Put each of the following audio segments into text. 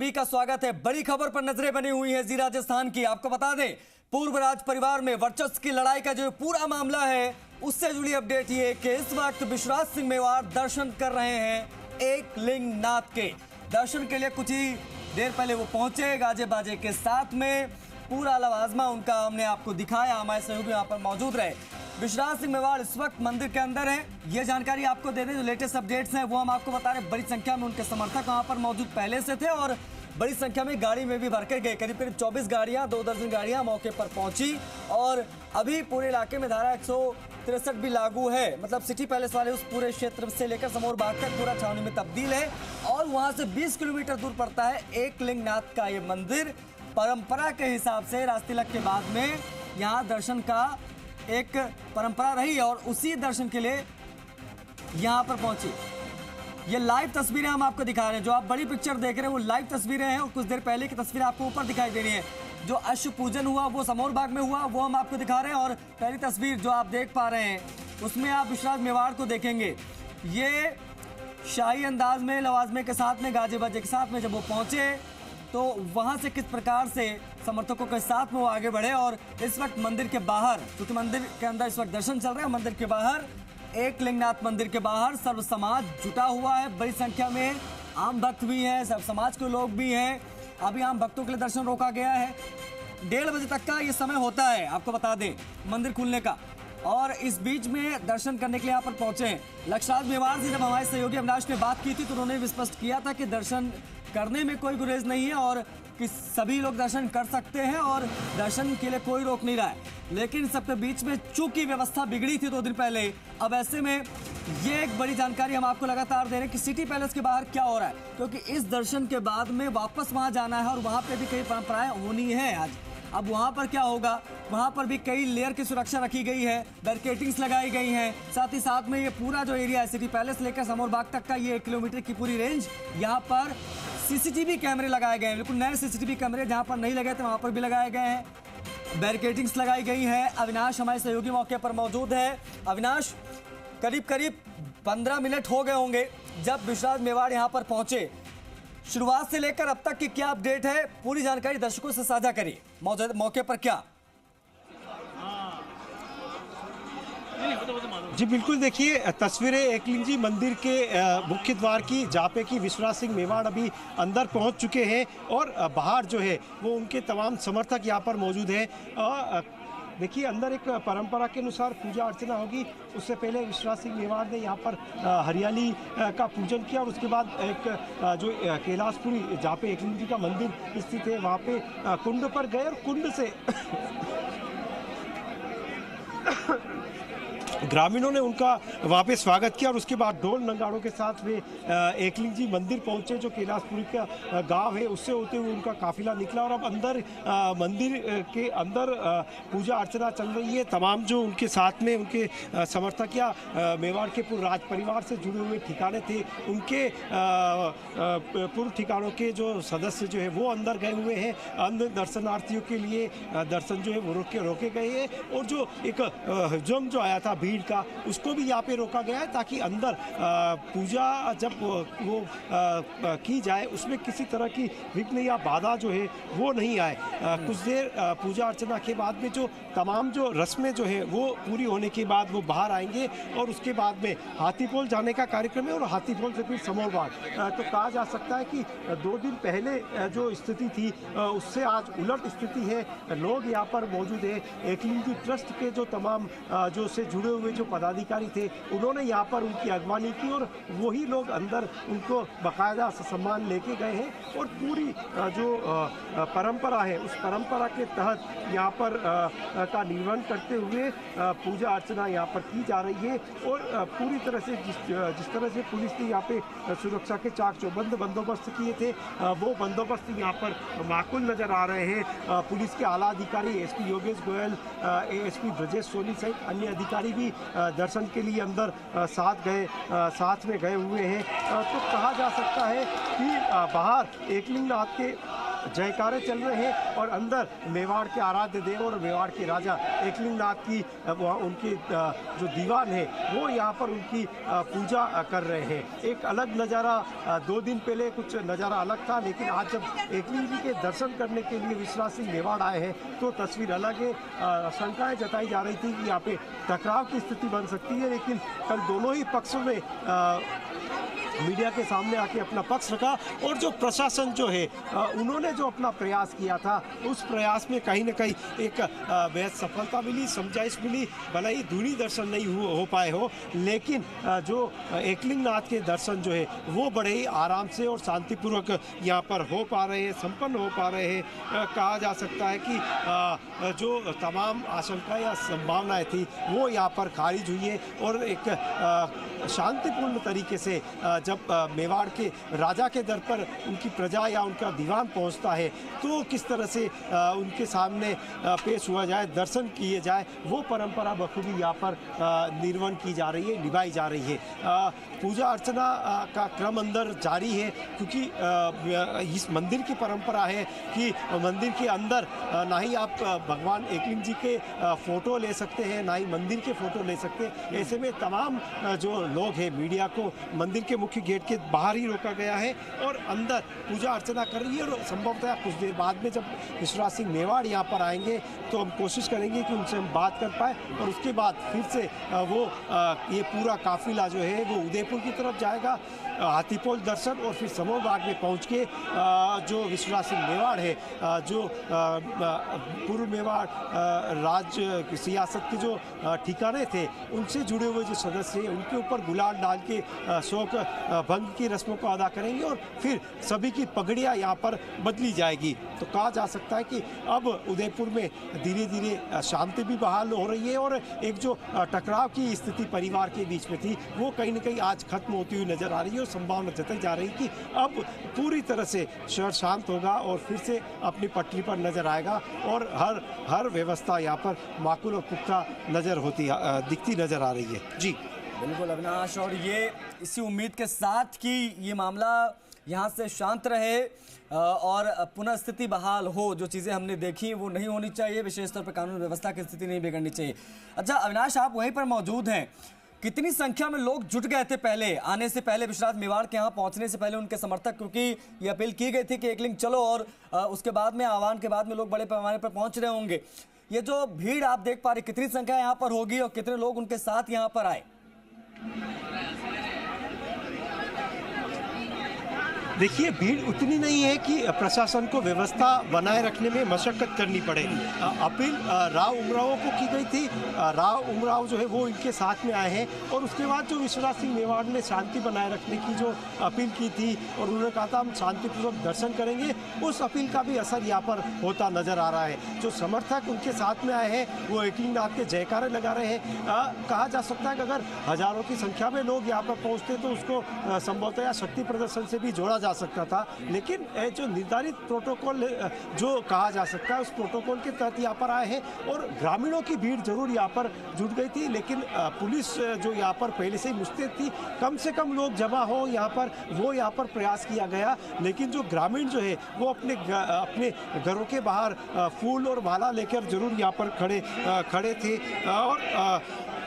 सभी का स्वागत है। बड़ी खबर पर नजरें बनी हुई है जी राजस्थान की। आपको बता दें, पूर्व राज परिवार में वर्चस्व की लड़ाई का जो पूरा मामला है उससे जुड़ी अपडेट ये कि इस वक्त विश्वराज सिंह मेवाड़ दर्शन कर रहे हैं एकलिंग नाथ के। दर्शन के लिए कुछ ही देर पहले वो पहुंचे गाजे बाजे के साथ में। पूरा लवाजमा उनका हमने आपको दिखाया, हमारे सहयोगी यहाँ पर मौजूद रहे। विश्वराज सिंह मेवाड़ इस वक्त मंदिर के अंदर है। ये जानकारी आपको दे दें, जो लेटेस्ट अपडेट्स हैं वो हम आपको बता रहे हैं। बड़ी संख्या में उनके समर्थक वहां पर मौजूद पहले से थे और बड़ी संख्या में गाड़ी में भी भरकर गए। करीब करीब 24 गाड़ियां, 2 दर्जन गाड़ियां मौके पर पहुंची और अभी पूरे इलाके में धारा 163 भी लागू है। मतलब सिटी पैलेस वाले उस पूरे क्षेत्र से लेकर समोर बाग तक पूरा छावनी में तब्दील है और वहां से 20 किलोमीटर दूर पड़ता है एकलिंग नाथ का ये मंदिर। परंपरा के हिसाब से राजतिलक के बाद में यहाँ दर्शन का एक परंपरा रही और उसी दर्शन के लिए यहाँ पर पहुंची। ये लाइव तस्वीरें हम आपको दिखा रहे हैं। जो आप बड़ी पिक्चर देख रहे हैं वो लाइव तस्वीरें हैं और कुछ देर पहले की तस्वीर आपको ऊपर दिखाई दे रही है। जो अश्व पूजन हुआ वो समोर बाग में हुआ, वो हम आपको दिखा रहे हैं। और पहली तस्वीर जो आप देख पा रहे हैं उसमें आप विश्वराज मेवाड़ को देखेंगे। ये शाही अंदाज में लवाजमे के साथ में, गाजे बाजे के साथ में जब वो पहुंचे तो वहां से किस प्रकार से समर्थकों के साथ में वो आगे बढ़े। और इस वक्त मंदिर के बाहर, क्योंकि मंदिर के अंदर इस वक्त दर्शन चल रहे हैं, मंदिर के बाहर एकलिंगनाथ मंदिर के बाहर सर्व समाज जुटा हुआ है। बड़ी संख्या में आम भक्त भी हैं, सर्व समाज के लोग भी हैं। अभी आम भक्तों के लिए दर्शन रोका गया है। 1:30 बजे तक का ये समय होता है, आपको बता दें, मंदिर खुलने का। और इस बीच में दर्शन करने के लिए यहाँ पर पहुंचे हैं लक्षराज मेवाड़ से। जब हमारे सहयोगी अविनाश ने बात की थी तो उन्होंने भी स्पष्ट किया था कि दर्शन करने में कोई गुरेज नहीं है और कि सभी लोग दर्शन कर सकते हैं और दर्शन के लिए कोई रोक नहीं रहा है। लेकिन सबके बीच में चूंकि व्यवस्था बिगड़ी थी 2 दिन पहले, अब ऐसे में ये एक बड़ी जानकारी हम आपको लगातार दे रहे हैं कि सिटी पैलेस के बाहर क्या हो रहा है, क्योंकि इस दर्शन के बाद में वापस वहां जाना है और वहां पे भी कई परंपराएं होनी है आज। अब वहां पर क्या होगा, वहां पर भी कई लेयर की सुरक्षा रखी गई है, बैरिकेडिंग्स लगाई गई हैं। साथ ही साथ में ये पूरा जो एरिया है सिटी पैलेस लेकर समोर बाग तक का, ये 1 किलोमीटर की पूरी रेंज, यहाँ पर सीसीटीवी कैमरे लगाए गए हैं। बिल्कुल नए सीसीटीवी कैमरे, जहां पर नहीं लगे थे वहां पर भी लगाए गए हैं। बैरिकेडिंग्स लगाई गई हैं। अविनाश हमारे सहयोगी मौके पर मौजूद है। अविनाश, करीब करीब 15 मिनट हो गए होंगे जब विश्वराज मेवाड़ यहाँ पर पहुंचे। शुरुआत से लेकर अब तक की क्या अपडेट है, पूरी जानकारी दर्शकों से साझा करिए। मौके पर क्या? जी बिल्कुल, देखिए तस्वीरें एकलिंग जी मंदिर के मुख्य द्वार की, जहाँ पे कि विश्वराज सिंह मेवाड़ अभी अंदर पहुंच चुके हैं और बाहर जो है वो उनके तमाम समर्थक यहाँ पर मौजूद हैं। देखिए अंदर एक परंपरा के अनुसार पूजा अर्चना होगी। उससे पहले विश्वराज सिंह मेवाड़ ने यहाँ पर हरियाली का पूजन किया और उसके बाद एक जो कैलाशपुरी, जहाँ पे एकलिंग जी का मंदिर स्थित है, वहाँ पे कुंड पर गए और कुंड से ग्रामीणों ने उनका वहाँ पे स्वागत किया और उसके बाद ढोल नगाड़ों के साथ वे एकलिंग जी मंदिर पहुँचे, जो कैलाशपुरी का गांव है, उससे होते हुए उनका काफिला निकला। और अब अंदर मंदिर के अंदर पूजा अर्चना चल रही है। तमाम जो उनके साथ में उनके समर्थक या मेवाड़ के पूर्व राज परिवार से जुड़े हुए ठिकाने थे, उनके पूर्व ठिकानों के जो सदस्य जो है वो अंदर गए हुए हैं। अन्य दर्शनार्थियों के लिए दर्शन जो है वो रोके गए हैं और जो एक हुजूम जो आया था भीड़ का, उसको भी यहाँ पे रोका गया है ताकि अंदर पूजा जब वो की जाए उसमें किसी तरह की विघ्न या बाधा जो है वो नहीं आए। कुछ देर पूजा अर्चना के बाद में जो तमाम जो रस्में जो है वो पूरी होने के बाद वो बाहर आएंगे और उसके बाद में हाथीपोल जाने का कार्यक्रम है और हाथीपोल से फिर समोर बाग। तो कहा जा सकता है कि 2 दिन पहले जो स्थिति थी उससे आज उलट स्थिति है। लोग यहाँ पर मौजूद है। एकलिंग जी ट्रस्ट के जो तमाम जो से जुड़े हुए जो पदाधिकारी थे, उन्होंने यहाँ पर उनकी अगवानी की और वही लोग अंदर उनको बाकायदा सम्मान लेके गए हैं और पूरी जो परंपरा है उस परंपरा के तहत यहाँ पर का निर्वहन करते हुए पूजा अर्चना यहाँ पर की जा रही है। और पूरी तरह से जिस तरह से पुलिस ने यहाँ पे सुरक्षा के चाक चौबंद बंदोबस्त किए थे, वो बंदोबस्त यहाँ पर माकूल नजर आ रहे हैं। पुलिस के आला अधिकारी एसपी योगेश गोयल, एएसपी ब्रजेश सोनी सहित अन्य अधिकारी भी दर्शन के लिए अंदर साथ में गए हुए हैं। तो कहा जा सकता है कि बाहर एकलिंग नाथ के जयकारे चल रहे हैं और अंदर मेवाड़ के आराध्य देव और मेवाड़ के राजा एकलिंग नाथ की उनके जो दीवान है वो यहाँ पर उनकी पूजा कर रहे हैं। एक अलग नज़ारा 2 दिन पहले कुछ नज़ारा अलग था, लेकिन आज जब एकलिंग जी के दर्शन करने के लिए विश्वनाथ सिंह मेवाड़ आए हैं तो तस्वीर अलग है। शंकाएं जताई जा रही थी कि यहाँ पे टकराव की स्थिति बन सकती है, लेकिन कल दोनों ही पक्षों में मीडिया के सामने आके अपना पक्ष रखा और जो प्रशासन जो है उन्होंने जो अपना प्रयास किया था उस प्रयास में कहीं ना कहीं एक बेहद सफलता मिली, समझाइश मिली। भले ही दूरी दर्शन नहीं हो पाए हो, लेकिन जो एकलिंग नाथ के दर्शन जो है वो बड़े ही आराम से और शांतिपूर्वक यहाँ पर हो पा रहे हैं, संपन्न हो पा रहे हैं। कहा जा सकता है कि जो तमाम आशंकाएं या संभावनाएं थी वो यहाँ पर खारिज हुई है और एक शांतिपूर्ण तरीके से जब मेवाड़ के राजा के दर पर उनकी प्रजा या उनका दीवान पहुंचता है तो किस तरह से उनके सामने पेश हुआ जाए, दर्शन किए जाए, वो परंपरा बखूबी यहाँ पर निर्वहन की जा रही है, निभाई जा रही है। पूजा अर्चना का क्रम अंदर जारी है, क्योंकि इस मंदिर की परंपरा है कि मंदिर के अंदर ना ही आप भगवान एकलिंग जी के फ़ोटो ले सकते हैं, ना ही मंदिर के फ़ोटो ले सकते हैं। ऐसे में तमाम जो लोग हैं, मीडिया को मंदिर के मुख्य गेट के बाहर ही रोका गया है और अंदर पूजा अर्चना कर रही है। और संभवतः कुछ देर बाद में जब विश्वनाथ सिंह मेवाड़ यहाँ पर आएंगे तो हम कोशिश करेंगे कि उनसे हम बात कर पाए और उसके बाद फिर से वो ये पूरा काफिला जो है वो उदयपुर की तरफ जाएगा, हाथीपोल दर्शन और फिर समोर बाग में पहुँच के जो विश्वनाथ सिंह मेवाड़ है, जो पूर्व मेवाड़ राज्य सियासत के जो ठिकाने थे उनसे जुड़े हुए जो सदस्य हैं उनके ऊपर गुलाल डाल के शोक भंग की रस्मों को अदा करेंगे और फिर सभी की पगड़ियाँ यहाँ पर बदली जाएगी। तो कहा जा सकता है कि अब उदयपुर में धीरे धीरे शांति भी बहाल हो रही है और एक जो टकराव की स्थिति परिवार के बीच में थी वो कहीं ना कहीं आज खत्म होती हुई नजर आ रही है और संभावना जताई जा रही है कि अब पूरी तरह से शहर शांत होगा और फिर से अपनी पटरी पर नजर आएगा और हर व्यवस्था यहाँ पर माकूल और पुख्ता दिखती नजर आ रही है। जी बिल्कुल अविनाश, और ये इसी उम्मीद के साथ कि ये मामला यहाँ से शांत रहे और पुनः स्थिति बहाल हो। जो चीज़ें हमने देखी वो नहीं होनी चाहिए, विशेष तौर पर कानून व्यवस्था की स्थिति नहीं बिगड़नी चाहिए। अच्छा अविनाश, आप वहीं पर मौजूद हैं, कितनी संख्या में लोग जुट गए थे पहले आने से पहले, विश्वनाथ मेवाड़ के यहाँ पहुँचने से पहले उनके समर्थक, क्योंकि ये अपील की गई थी कि एकलिंग चलो, और उसके बाद में आह्वान के बाद में लोग बड़े पैमाने पर पहुँच रहे होंगे। ये जो भीड़ आप देख पा रहे, कितनी संख्या यहाँ पर होगी और कितने लोग उनके साथ यहाँ पर आए? देखिए, भीड़ उतनी नहीं है कि प्रशासन को व्यवस्था बनाए रखने में मशक्कत करनी पड़े। अपील राव उमराव को की गई थी, राव उमराव जो है वो इनके साथ में आए हैं और उसके बाद जो विश्वनाथ सिंह मेवाड़ ने शांति बनाए रखने की जो अपील की थी और उन्होंने कहा था हम शांतिपूर्वक दर्शन करेंगे, उस अपील का भी असर यहाँ पर होता नजर आ रहा है। जो समर्थक उनके साथ में आए हैं वो एकलिंग नाथ के जयकारे लगा रहे हैं। कहा जा सकता है कि अगर हजारों की संख्या में लोग यहाँ पर पहुँचते तो उसको संभवतः या शक्ति प्रदर्शन से भी जोड़ा सकता था, लेकिन जो निर्धारित प्रोटोकॉल जो कहा जा सकता है उस प्रोटोकॉल के तहत यहाँ पर आए हैं और ग्रामीणों की भीड़ जरूर यहाँ पर जुट गई थी, लेकिन पुलिस जो यहाँ पर पहले से ही मुस्तैद थी, कम से कम लोग जमा हो यहाँ पर, वो यहाँ पर प्रयास किया गया। लेकिन जो ग्रामीण जो है वो अपने घरों के बाहर फूल और माला लेकर जरूर यहाँ पर खड़े थे और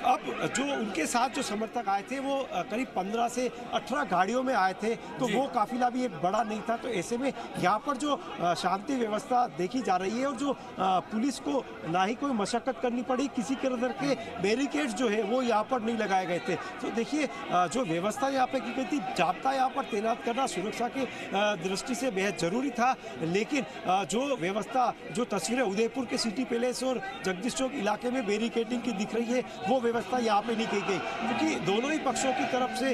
अब जो उनके साथ जो समर्थक आए थे वो करीब 15 से 18 गाड़ियों में आए थे, तो वो काफिला भी एक बड़ा नहीं था। तो ऐसे में यहाँ पर जो शांति व्यवस्था देखी जा रही है और जो पुलिस को ना ही कोई मशक्कत करनी पड़ी, किसी तरह के बैरिकेड्स जो है वो यहाँ पर नहीं लगाए गए थे। तो देखिए, जो व्यवस्था यहाँ पे की गई थी, जाब्ता यहाँ पर तैनात करना सुरक्षा की दृष्टि से बेहद जरूरी था, लेकिन जो व्यवस्था, जो तस्वीरें उदयपुर के सिटी पैलेस और जगदीश चौक इलाके में बैरिकेडिंग की दिख रही है, वो व्यवस्था यहाँ पे नहीं की गई, क्योंकि दोनों ही पक्षों की तरफ से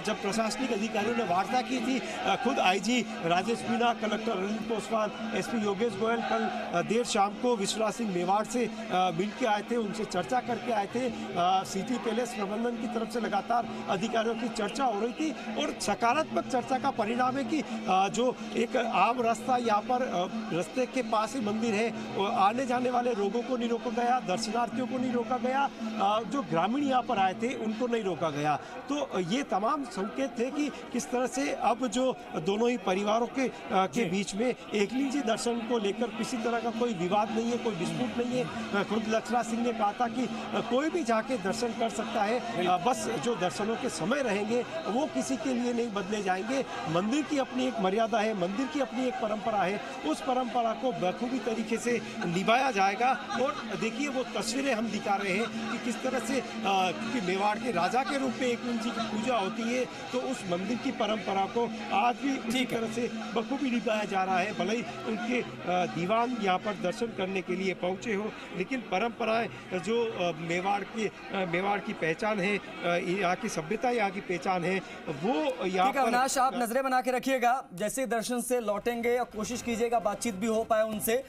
जब प्रशासनिक अधिकारियों ने वार्ता की थी, खुद IG Rajesh Meena, collector Anil Poswal, SP Yogesh Goyal कल देर शाम को विश्वनाथ सिंह मेवाड़ से मिल के आए थे, उनसे चर्चा करके आए थे। सिटी पैलेस प्रबंधन की तरफ से लगातार अधिकारियों की चर्चा हो रही थी और सकारात्मक चर्चा का परिणाम है कि जो एक आम रास्ता यहाँ पर रास्ते के पास ही मंदिर है, आने जाने वाले लोगों को नहीं रोका गया, दर्शनार्थियों को नहीं रोका गया। जो जो ग्रामीण यहाँ पर आए थे उनको नहीं रोका गया। तो ये तमाम संकेत थे कि किस तरह से अब जो दोनों ही परिवारों के बीच में एकलिंग जी दर्शन को लेकर किसी तरह का कोई विवाद नहीं है, कोई डिस्प्यूट नहीं है। खुद लक्षराज सिंह ने कहा था कि कोई भी जाके दर्शन कर सकता है, बस जो दर्शनों के समय रहेंगे वो किसी के लिए नहीं बदले जाएंगे। मंदिर की अपनी एक मर्यादा है, मंदिर की अपनी एक परंपरा है, उस परंपरा को बखूबी तरीके से निभाया जाएगा। और देखिए वो तस्वीरें हम दिखा रहे हैं कि किस तरह से क्योंकि मेवाड़ के राजा के रूप में एकलिंग जी की पूजा होती है, तो उस मंदिर की परंपरा को आज भी उसी तरह से बखूबी निभाया जा रहा है। भले ही उनके दीवान यहाँ पर दर्शन करने के लिए पहुंचे हो, लेकिन परंपराएं जो मेवाड़ की पहचान है, यहाँ की सभ्यता, यहाँ की पहचान है, वो यहाँ पर। अविनाश, आप नजरें बना के रखिएगा, जैसे दर्शन से लौटेंगे और कोशिश कीजिएगा बातचीत भी हो पाए उनसे।